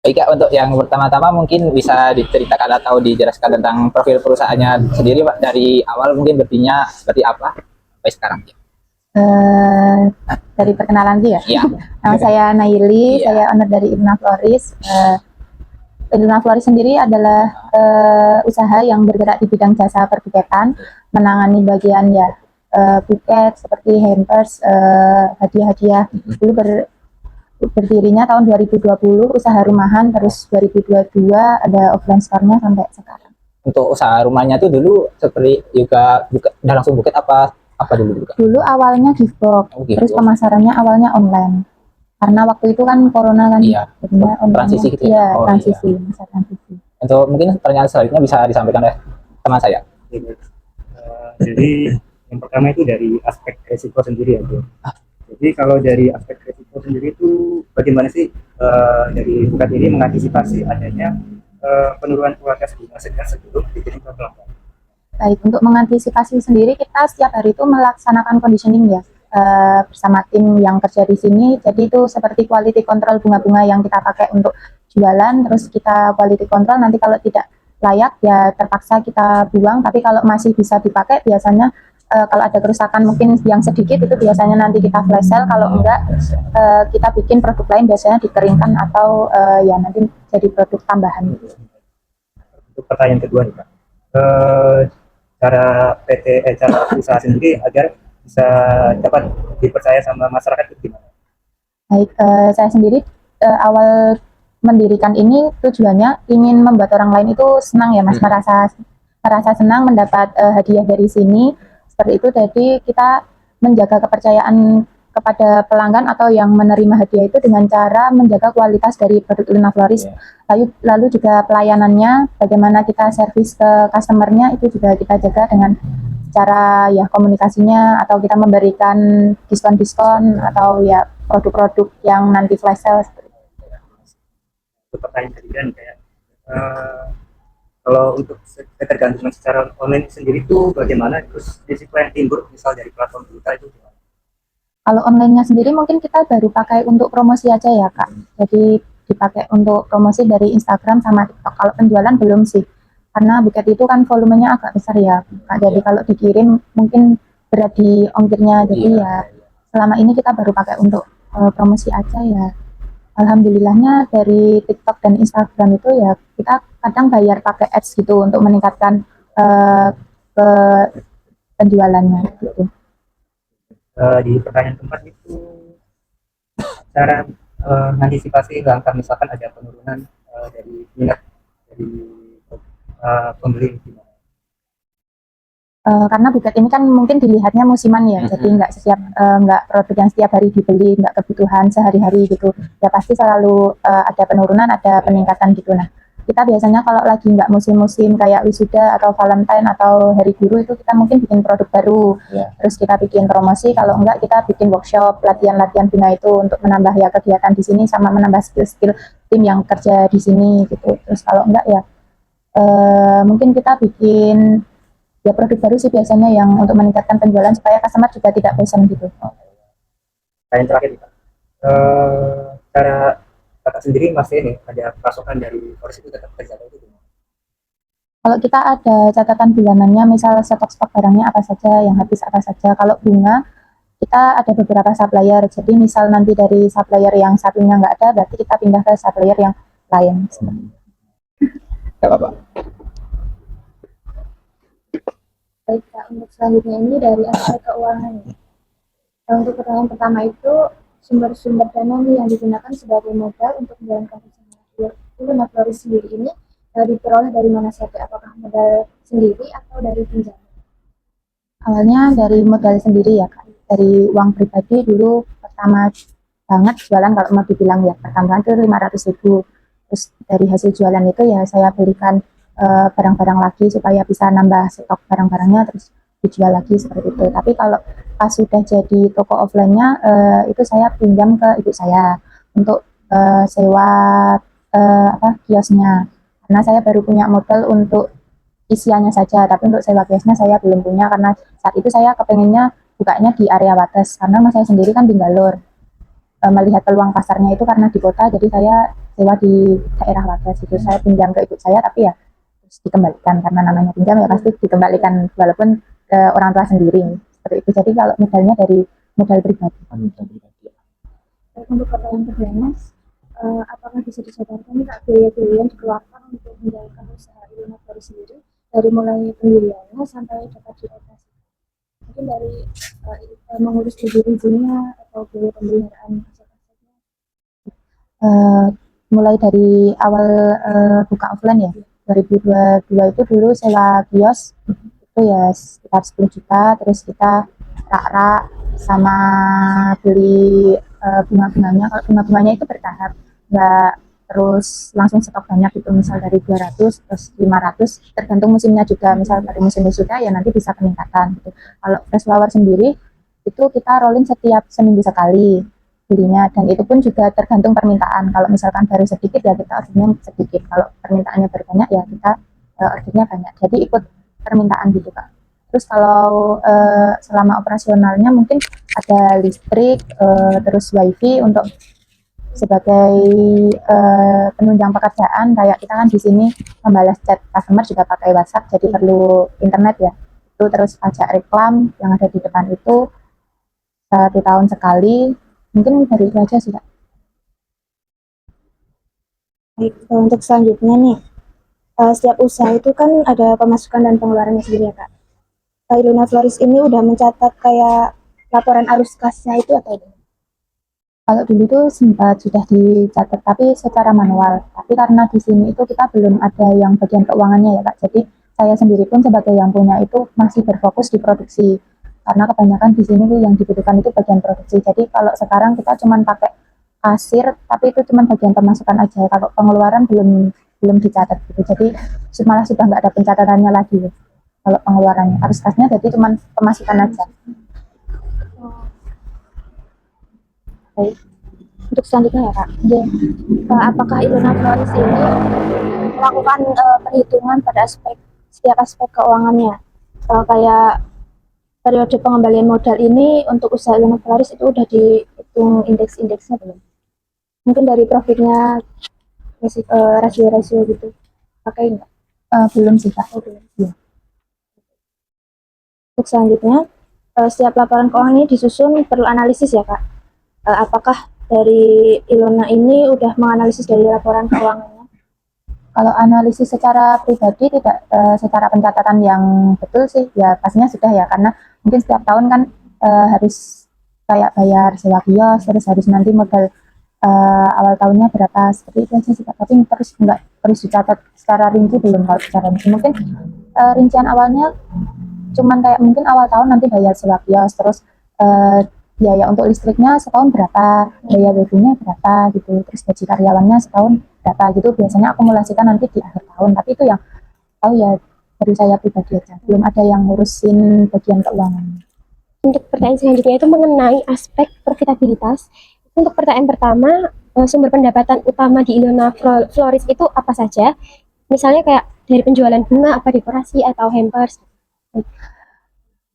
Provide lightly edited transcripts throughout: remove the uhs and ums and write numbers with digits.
Baik Kak, untuk yang pertama-tama mungkin bisa diceritakan atau dijelaskan tentang profil perusahaannya sendiri Pak, dari awal mungkin berdirinya seperti apa sampai sekarang. Eh, dari perkenalan dia. Iya. Nama saya Naili, Iya. saya owner dari Irna Floris. Irna Floris sendiri adalah usaha yang bergerak di bidang jasa perbuketan, menangani bagian ya buket seperti hampers, hadiah-hadiah. Dulu berdirinya tahun 2020, usaha rumahan, terus 2022 ada offline store-nya sampai sekarang. Untuk usaha rumahnya tuh dulu seperti juga udah langsung buket apa dulu? Dulu awalnya gift box, terus pemasarannya awalnya online. Karena waktu itu kan corona kan, iya, jadinya transisi gitu ya. Oh, transisi, iya. Masa transisi. Untuk mungkin pertanyaan selanjutnya bisa disampaikan oleh teman saya. Jadi yang pertama itu dari aspek resiko sendiri ya, Bro. Jadi kalau dari aspek resiko sendiri itu bagaimana sih dari Bukat ini mengantisipasi adanya penurunan kualitas bunga segar sebelum dikirim ke pelanggan? Baik, untuk mengantisipasi sendiri kita setiap hari itu melaksanakan conditioning ya bersama tim yang kerja di sini. Jadi itu seperti quality control bunga-bunga yang kita pakai untuk jualan, terus kita quality control, nanti kalau tidak layak ya terpaksa kita buang, tapi kalau masih bisa dipakai biasanya kalau ada kerusakan mungkin yang sedikit itu biasanya nanti kita flash sale, kalau enggak kita bikin produk lain, biasanya dikeringkan atau ya nanti jadi produk tambahan. Untuk pertanyaan kedua nih Pak, cara cara usaha sendiri agar bisa dapat dipercaya sama masyarakat itu gimana? Baik, saya sendiri awal mendirikan ini tujuannya ingin membuat orang lain itu senang ya Mas, merasa senang mendapat hadiah dari sini. Seperti itu, jadi kita menjaga kepercayaan kepada pelanggan atau yang menerima hadiah itu dengan cara menjaga kualitas dari produk Irna Floris. Lalu juga pelayanannya, bagaimana kita servis ke customernya itu juga kita jaga dengan cara ya komunikasinya, atau kita memberikan diskon-diskon atau ya produk-produk yang nanti flash sale. Untuk pertanyaan ketiga nih kayak kalau untuk ketergantungan secara online sendiri itu bagaimana, terus risiko yang timbul misal dari platform kita itu gimana? Kalau online-nya sendiri mungkin kita baru pakai untuk promosi aja ya Kak. Jadi dipakai untuk promosi dari Instagram sama TikTok. Kalau penjualan belum sih, karena buket itu kan volumenya agak besar ya Kak. Jadi kalau dikirim mungkin berat di ongkirnya. Jadi ya selama ini kita baru pakai untuk promosi aja ya. Alhamdulillahnya dari TikTok dan Instagram itu ya kita kadang bayar pakai ads gitu untuk meningkatkan ke penjualannya gitu. Di pertanyaan keempat itu cara mengantisipasi langkah misalkan ada penurunan dari minat dari pembeli gimana? Karena buket ini kan mungkin dilihatnya musiman ya, jadi nggak produk yang setiap hari dibeli, nggak kebutuhan sehari-hari gitu. Ya pasti selalu ada penurunan, ada peningkatan gitu. Nah, kita biasanya kalau lagi nggak musim-musim kayak wisuda atau Valentine atau Hari Guru itu kita mungkin bikin produk baru, terus kita bikin promosi. Kalau enggak kita bikin workshop, latihan-latihan bunga itu untuk menambah ya kegiatan di sini sama menambah skill-skill tim yang kerja di sini gitu. Terus kalau enggak ya mungkin kita bikin ya produk baru sih biasanya yang untuk meningkatkan penjualan supaya customer juga tidak bosan gitu. Yang terakhir nih Pak, cara Kakak sendiri masih ini ada pasokan dari Floris itu tetap terjaga itu gimana? Kalau kita ada catatan bulanannya, misal stok-stok barangnya apa saja, yang habis apa saja. Kalau bunga, kita ada beberapa supplier. Jadi misal nanti dari supplier yang satunya nggak ada, berarti kita pindah ke supplier yang lain. Gak apa-apa. Baik Kak, untuk selanjutnya ini dari aspek keuangan. Untuk pertanyaan pertama itu sumber-sumber dana yang digunakan sebagai modal untuk menjalankan usaha Irna Floris sendiri ini diperoleh dari mana saja? Apakah modal sendiri atau dari pinjaman? Awalnya dari modal sendiri ya Kak, dari uang pribadi dulu pertama banget jualan, kalau mau dibilang ya pertama itu 500.000. Terus dari hasil jualan itu ya saya belikan barang-barang lagi supaya bisa nambah stok barang-barangnya, terus dijual lagi seperti itu. Tapi kalau pas sudah jadi toko offline-nya itu saya pinjam ke ibu saya untuk sewa kiosnya, karena saya baru punya modal untuk isiannya saja, tapi untuk sewa kiosnya saya belum punya, karena saat itu saya kepengennya bukanya di area Wates, karena saya sendiri kan di Galur. Melihat peluang pasarnya itu karena di kota, jadi saya sewa di daerah Wadas itu. Saya pinjam ke ibu saya, tapi ya terus dikembalikan karena namanya pinjam ya pasti dikembalikan walaupun ke orang tua sendiri seperti itu. Jadi kalau modalnya dari modal pribadi. Baik, untuk pertanyaan kedua Mas, apakah bisa dijabarkan Kak biaya-biaya yang dikeluarkan untuk menjalankan usaha Ilona Flores sendiri dari mulai pendiriannya sampai dapat dioperasikan? Mungkin dari mengurus izinnya atau biaya pemeliharaan aset-asetnya. Mulai dari awal buka offline ya 2022 itu dulu sewa kios itu ya sekitar 10 juta, terus kita rak-rak sama beli bunga-bunganya. Kalau bunga-bunganya itu bertahap, nggak terus langsung stok banyak gitu, misal dari 200 terus 500 tergantung musimnya juga, misal dari musim wisuda ya nanti bisa peningkatan gitu. Kalau fresh flower sendiri itu kita rolling setiap seminggu sekali belinya, dan itu pun juga tergantung permintaan. Kalau misalkan baru sedikit ya kita ordernya sedikit, kalau permintaannya berbanyak ya kita ordernya banyak, jadi ikut permintaan gitu Kak. Terus kalau selama operasionalnya mungkin ada listrik, terus wifi untuk sebagai penunjang pekerjaan, kayak kita kan di sini membalas chat customer juga pakai WhatsApp, jadi perlu internet ya. Itu terus pajak reklam yang ada di depan itu 1 tahun sekali. Mungkin dari itu aja sih Kak. Baik, untuk selanjutnya nih, setiap usaha itu kan ada pemasukan dan pengeluarannya sendiri ya Kak. Ilona Flores ini udah mencatat kayak laporan arus kasnya itu atau tidak? Kalau dulu tuh sempat sudah dicatat tapi secara manual. Tapi karena di sini itu kita belum ada yang bagian keuangannya ya Kak. Jadi saya sendiri pun sebagai yang punya itu masih berfokus di produksi. Karena kebanyakan di sini tuh yang dibutuhkan itu bagian produksi. Jadi kalau sekarang kita cuma pakai kasir, tapi itu cuma bagian pemasukan aja. Kalau pengeluaran belum dicatat gitu. Jadi malah sudah nggak ada pencatatannya lagi. Kalau pengeluarannya, arus kasnya jadi cuma pemasukan aja. Baik. Untuk selanjutnya ya Kak, apakah Ilona Flores ini melakukan perhitungan pada setiap aspek keuangannya? Kayak periode pengembalian modal ini untuk usaha Ilona Flores itu udah dihitung indeks-indeksnya belum? Mungkin dari profitnya, rasio-rasio gitu, pakai nggak? Belum sih Kak. Belum. Ya. Untuk selanjutnya, setiap laporan keuangan ini disusun perlu analisis ya Kak. Apakah dari Ilona ini udah menganalisis dari laporan keuangannya? Kalau analisis secara pribadi tidak, secara pencatatan yang betul sih ya pastinya sudah ya, karena mungkin setiap tahun kan harus kayak bayar sewa kios, terus harus nanti modal awal tahunnya berapa, seperti itu aja sih Kak. Tapi terus nggak terus dicatat secara rinci belum. Kalau secara rinci mungkin rincian awalnya cuman kayak mungkin awal tahun nanti bayar sewa kios, terus biaya untuk listriknya setahun berapa, biaya wifi-nya berapa gitu, terus gaji karyawannya setahun berapa gitu, biasanya akumulasikan nanti di akhir tahun. Tapi itu yang tahu ya baru saya pribadi aja, belum ada yang ngurusin bagian keuangan. Untuk pertanyaan selanjutnya itu mengenai aspek profitabilitas. Untuk pertanyaan pertama, sumber pendapatan utama di Ilona Flores itu apa saja? Misalnya kayak dari penjualan bunga, apa dekorasi, atau hampers.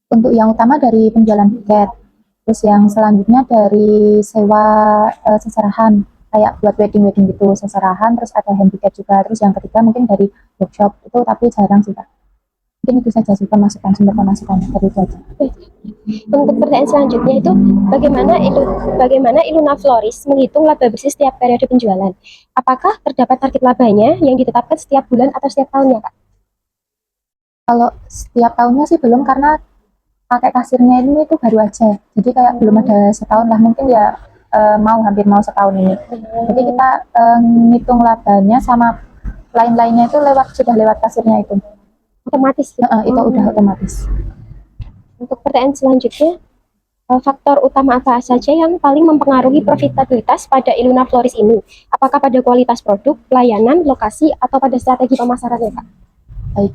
Untuk yang utama dari penjualan tiket, terus yang selanjutnya dari sewa seserahan, kayak buat wedding gitu seserahan, terus ada handicap juga. Terus yang ketiga mungkin dari workshop itu, tapi jarang sih Kak. Mungkin itu saja sih sumber pemasukannya dari itu aja. Untuk pertanyaan selanjutnya itu bagaimana Ilona Flores menghitung laba bersih setiap periode penjualan? Apakah terdapat target labanya yang ditetapkan setiap bulan atau setiap tahunnya Kak? Kalau setiap tahunnya sih belum, karena pakai kasirnya ini itu baru aja, jadi kayak belum ada setahun lah, mungkin ya hampir mau setahun ini. Jadi kita ngitung labanya sama lain-lainnya itu sudah lewat kasirnya itu. Otomatis ya? Itu udah otomatis. Untuk pertanyaan selanjutnya, faktor utama apa saja yang paling mempengaruhi profitabilitas pada Ilona Flores ini? Apakah pada kualitas produk, pelayanan, lokasi, atau pada strategi pemasarannya Kak? Baik,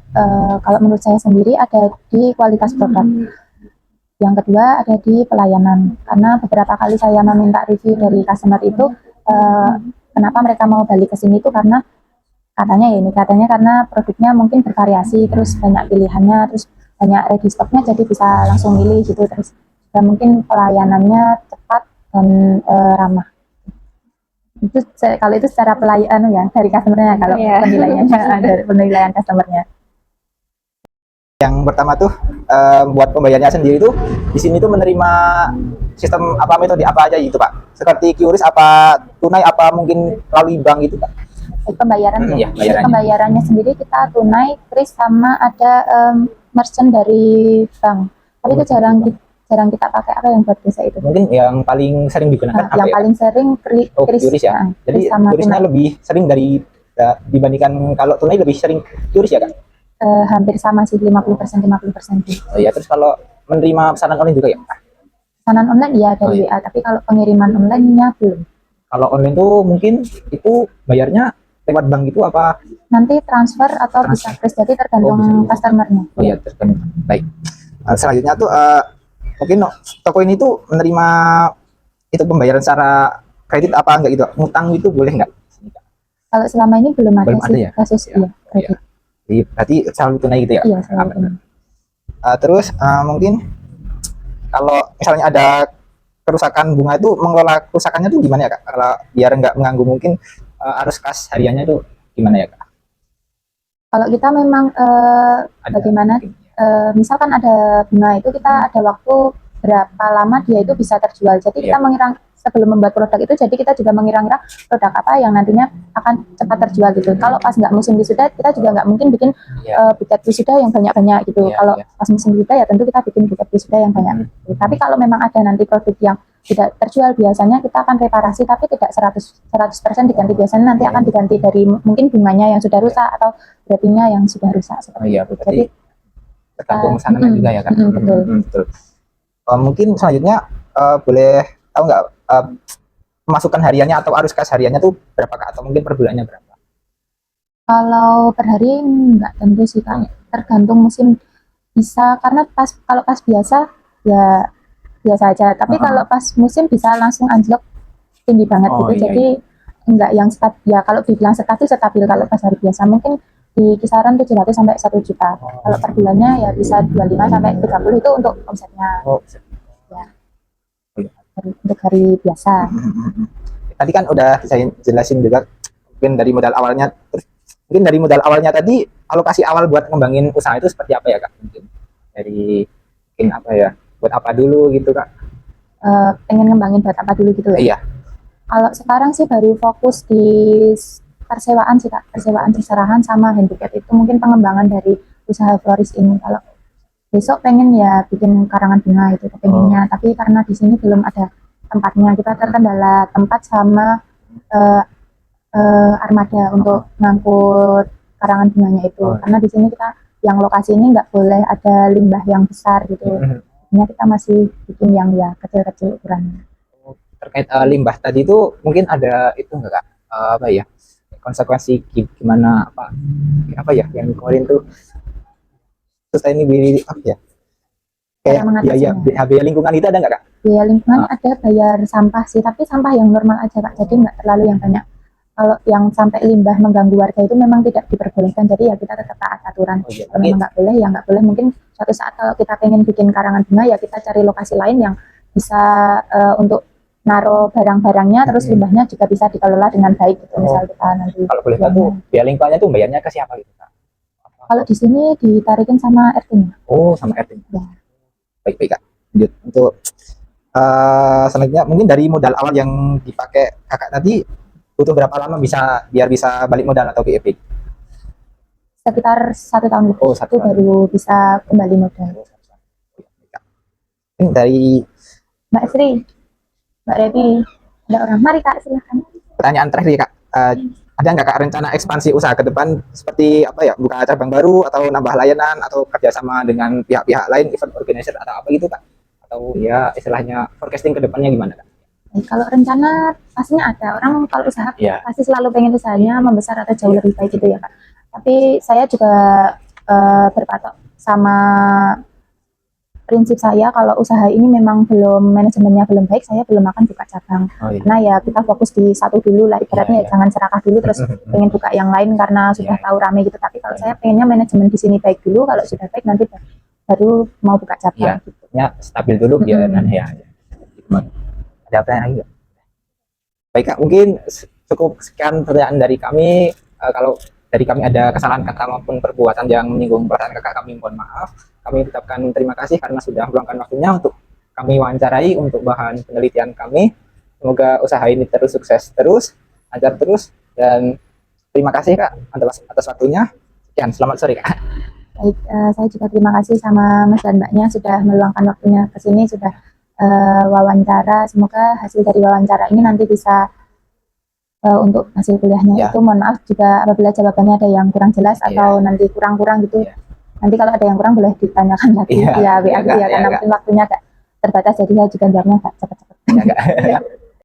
kalau menurut saya sendiri ada di kualitas produk. Yang kedua ada di pelayanan, karena beberapa kali saya meminta review dari customer itu, kenapa mereka mau balik ke sini itu karena katanya karena produknya mungkin bervariasi, terus banyak pilihannya, terus banyak ready stocknya, jadi bisa langsung milih gitu, terus dan mungkin pelayanannya cepat dan ramah. Kalau itu secara pelayanan ya dari customernya, kalau Iya. penilaiannya dari penilaian customernya. Yang pertama tuh buat pembayarnya sendiri tuh di sini tuh menerima sistem apa, metode apa aja gitu Pak? Seperti QRIS apa tunai apa mungkin melalui bank gitu Pak? Pembayaran Iya, Jadi bayarannya. pembayarannya sendiri kita tunai, kris, sama ada merchant dari bank. Tapi itu jarang kita pakai. Apa yang buat biasa itu? Mungkin yang paling sering digunakan apa Yang ya? paling sering Oh, kris, QRIS ya. Jadi kris sama QRIS-nya tunai. lebih sering dibandingkan kalau tunai lebih sering QRIS ya Kak? Hampir sama sih, 50%. Oh ya, terus kalau menerima pesanan online juga ya? Pesanan online ya Oh, dari iya. WA, tapi kalau pengiriman online-nya belum. Kalau online tuh mungkin itu bayarnya lewat bank gitu apa? Nanti transfer atau bisa kris, jadi tergantung bisa. customernya. Oh ya, terus kan baik. Selanjutnya tuh mungkin toko ini tuh menerima itu pembayaran secara kredit apa enggak gitu? Ngutang itu boleh nggak? Kalau selama ini belum ada Belum ada sih ya? kasus Ya, kredit. Jadi berarti selalu tunai gitu ya? Iya, selalu Apa? tunai. Terus mungkin kalau misalnya ada kerusakan bunga itu mengelola kerusakannya tuh gimana ya Kak? Kalau biar nggak mengganggu mungkin arus kas hariannya itu gimana ya Kak? Kalau kita memang Ada bagaimana, mungkin. misalkan ada bunga itu kita ada waktu berapa lama dia itu bisa terjual. Jadi kita Iya. mengira sebelum membuat produk itu, jadi kita juga mengira-ngira produk apa yang nantinya akan cepat terjual gitu. Kalau pas nggak musim wisuda, kita juga nggak mungkin bikin Iya. buket wisuda yang banyak-banyak gitu. Iya, Kalau iya. pas musim wisuda ya tentu kita bikin buket wisuda yang banyak. Tapi kalau memang ada nanti produk yang tidak terjual, biasanya kita akan reparasi, tapi tidak 100% diganti. Biasanya nanti akan diganti dari mungkin bunganya yang sudah rusak atau berartinya yang sudah rusak. Oh iya, Seperti itu. berarti Jadi tergantung pesanannya juga ya Kak? betul. Betul. Mungkin selanjutnya boleh tahu nggak pemasukan hariannya atau arus kas hariannya tuh berapa Kak? Atau mungkin per bulannya berapa? Kalau per hari nggak tentu sih Kak, tergantung musim. Bisa karena kalau pas biasa ya biasa aja, tapi kalau pas musim bisa langsung anjlok tinggi banget Oh, gitu. iya, Jadi nggak yang ya kalau dibilang stabil, kalau pas hari biasa mungkin di kisaran 700 sampai 1 juta. Kalau per bulannya ya bisa 25 sampai 30 itu untuk omsetnya. Oh, Ya. Untuk hari biasa. tadi kan udah saya jelasin juga mungkin dari modal awalnya, terus mungkin dari modal awalnya tadi alokasi awal buat ngembangin usaha itu seperti apa ya Kak? Mungkin dari mungkin apa ya, buat apa dulu gitu Kak? Pengen ngembangin buat apa dulu gitu ya. Iya. Kalau sekarang sih baru fokus di persewaan sih Kak, persewaan seserahan sama handicap. Itu mungkin pengembangan dari usaha floris ini. Kalau besok pengen ya bikin karangan bunga itu pengennya, tapi karena di sini belum ada tempatnya, kita terkendala tempat sama armada untuk ngangkut karangan bunganya itu. Karena di sini kita yang lokasi ini nggak boleh ada limbah yang besar gitu. Akhirnya kita masih bikin yang ya kecil-kecil ukurannya. Terkait limbah tadi itu mungkin ada itu nggak Kak? Apa ya, konsekuensi gimana apa ya yang kemarin tuh sustainability apa ya, kayak biaya lingkungan itu ada nggak Kak? Biaya lingkungan ada, bayar sampah sih, tapi sampah yang normal aja Kak, jadi nggak terlalu yang banyak. Kalau yang sampai limbah mengganggu warga itu memang tidak diperbolehkan, jadi ya kita tetap taat aturan. Kalau memang nggak boleh ya nggak boleh. Mungkin suatu saat kalau kita pengen bikin karangan bunga ya kita cari lokasi lain yang bisa untuk naruh barang-barangnya, terus limbahnya juga bisa dikelola dengan baik gitu. Misal kita nanti kalau boleh tahu biaya lingkungannya tuh bayarnya ke siapa gitu Kak? Kalau di sini ditarikin sama RT-nya. Oh, sama RT-nya. Ya. Baik Kak. Lanjut untuk selanjutnya mungkin dari modal awal yang dipakai Kakak tadi butuh berapa lama biar bisa balik modal atau BEP? Sekitar 1 tahun lebih. Oh, 1 itu tahun. baru bisa kembali modal. Ini dari Mbak Sri, Mbak Revi, ada orang. Mari Kak, silakan. pertanyaan terakhir Kak, ada nggak Kak rencana ekspansi usaha ke depan seperti apa ya, buka cabang baru atau nambah layanan atau kerjasama dengan pihak-pihak lain, event organizer atau apa gitu Kak? Atau ya istilahnya forecasting ke depannya gimana Kak? Kalau rencana pastinya ada. Orang kalau usaha pasti selalu pengen usahanya membesar atau jauh lebih baik gitu ya Kak. Tapi saya juga berpatok sama prinsip saya, kalau usaha ini memang manajemennya belum baik, saya belum akan buka cabang. Karena ya kita fokus di satu dulu lah, ibaratnya jangan serakah dulu terus pengen buka yang lain karena sudah tahu rame gitu. Tapi kalau saya pengennya manajemen di sini baik dulu, kalau sudah baik nanti baru mau buka cabang. Gitu. Ya stabil dulu biar nanti ya. Ada pertanyaan lagi nggak? Baik Kak, mungkin cukup sekian pertanyaan dari kami. Kalau dari kami ada kesalahan kata maupun perbuatan yang menyinggung perasaan kakak kami, mohon maaf. Kami ucapkan terima kasih karena sudah meluangkan waktunya untuk kami wawancarai untuk bahan penelitian kami. Semoga usaha ini terus sukses terus, lancar terus, dan terima kasih Kak atas waktunya. Sekian, selamat sore Kak. Baik, saya juga terima kasih sama Mas dan Mbaknya sudah meluangkan waktunya ke sini, sudah wawancara. Semoga hasil dari wawancara ini nanti bisa untuk hasil kuliahnya Ya. itu. Mohon maaf juga apabila jawabannya ada yang kurang jelas atau nanti kurang-kurang gitu. Ya. Nanti kalau ada yang kurang boleh ditanyakan lagi Iya, via WA iya, gitu Kak, ya, iya, karena Kak. mungkin waktunya agak terbatas, jadi saya juga jawabnya agak cepat-cepat. Ya, Kak.